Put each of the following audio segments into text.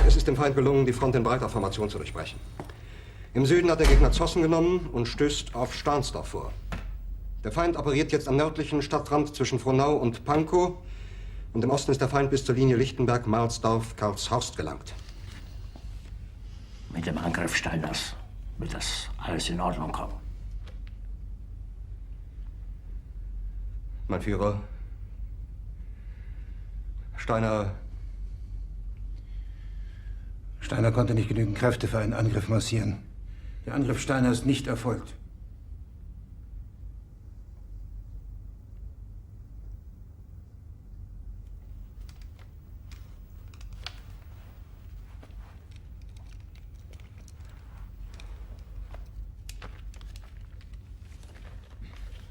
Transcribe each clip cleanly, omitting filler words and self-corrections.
Es ist dem Feind gelungen, die Front in breiter Formation zu durchbrechen. Im Süden hat der Gegner Zossen genommen und stößt auf Stahnsdorf vor. Der Feind operiert jetzt am nördlichen Stadtrand zwischen Frohnau und Pankow. Und im Osten ist der Feind bis zur Linie Lichtenberg-Marsdorf-Karlshorst gelangt. Mit dem Angriff Steiners wird das alles in Ordnung kommen. Mein Führer, Steiner konnte nicht genügend Kräfte für einen Angriff massieren. Der Angriff Steiner ist nicht erfolgt.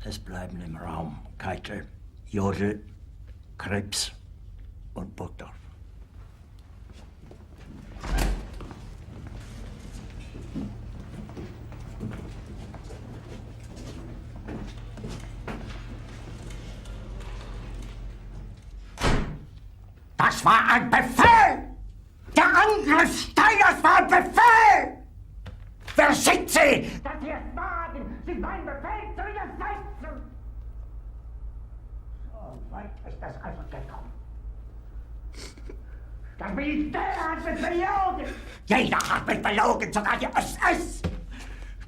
Es bleiben im Raum Keitel, Jodl, Krebs und Burgdorf. Das war ein Befehl! Der Angriff Steiners war ein Befehl! Wer schickt Sie? Dass Sie es wagen, sich meinen Befehl zu widersetzen! So weit ist das also gekommen. Das Militär hat mich belogen! Jeder hat mich belogen, sogar die SS!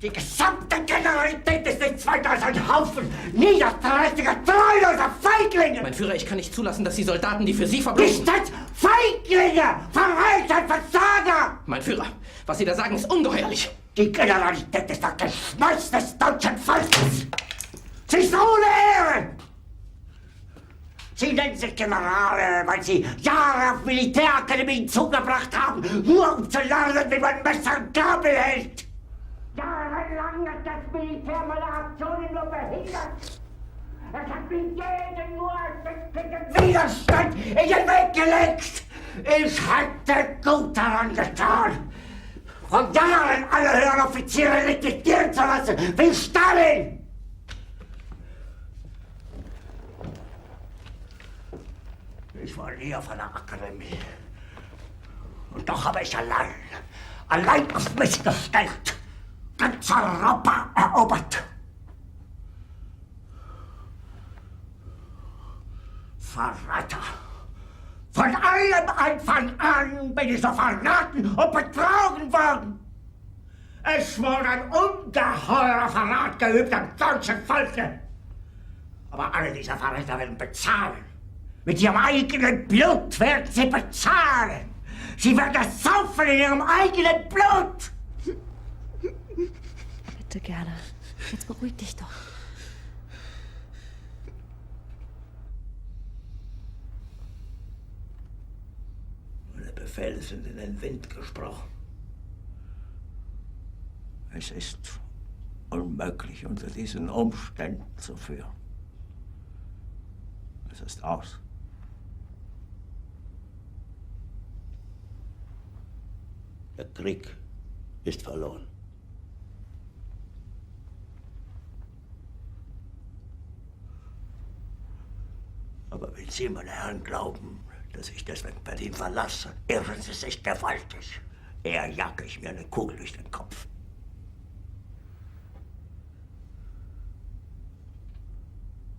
Die gesamte Generalität ist nichts weiter als ein Haufen niederträchtiger, treuloser Feiglinge! Mein Führer, ich kann nicht zulassen, dass die Soldaten, die für Sie verbringen... Nicht als Feiglinge! Verreiter, Versager! Mein Führer, was Sie da sagen, ist ungeheuerlich. Die Generalität ist das Geschmeiß des deutschen Volkes! Sie ist ohne Ehre! Sie nennen sich Generale, weil Sie Jahre auf Militärakademien zugebracht haben, nur um zu lernen, wie man Messer und Gabel hält! Jahrelang hat das Militär meine Aktionen nur behindert. Es hat mir jeden nur einen Widerstand in den Weg gelegt. Ich hätte gut daran getan, von Jahren alle höheren Offiziere liquidieren zu lassen, wie Stalin. Ich war nie auf einer Akademie. Und doch habe ich allein auf mich gestellt, ganz Europa erobert. Verräter! Von allem Anfang an bin ich so verraten und betrogen worden. Es wurde ein ungeheurer Verrat geübt am deutschen Volke. Aber alle diese Verräter werden bezahlen. Mit ihrem eigenen Blut werden sie bezahlen. Sie werden es saufen in ihrem eigenen Blut. Bitte, Gerda. Jetzt beruhig dich doch. Meine Befehle sind in den Wind gesprochen. Es ist unmöglich, unter diesen Umständen zu führen. Es ist aus. Der Krieg ist verloren. Aber wenn Sie, meine Herren, glauben, dass ich deswegen Berlin verlasse, irren Sie sich gewaltig. Eher jage ich mir eine Kugel durch den Kopf.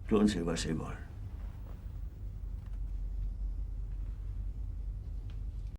Tun Sie, was Sie wollen.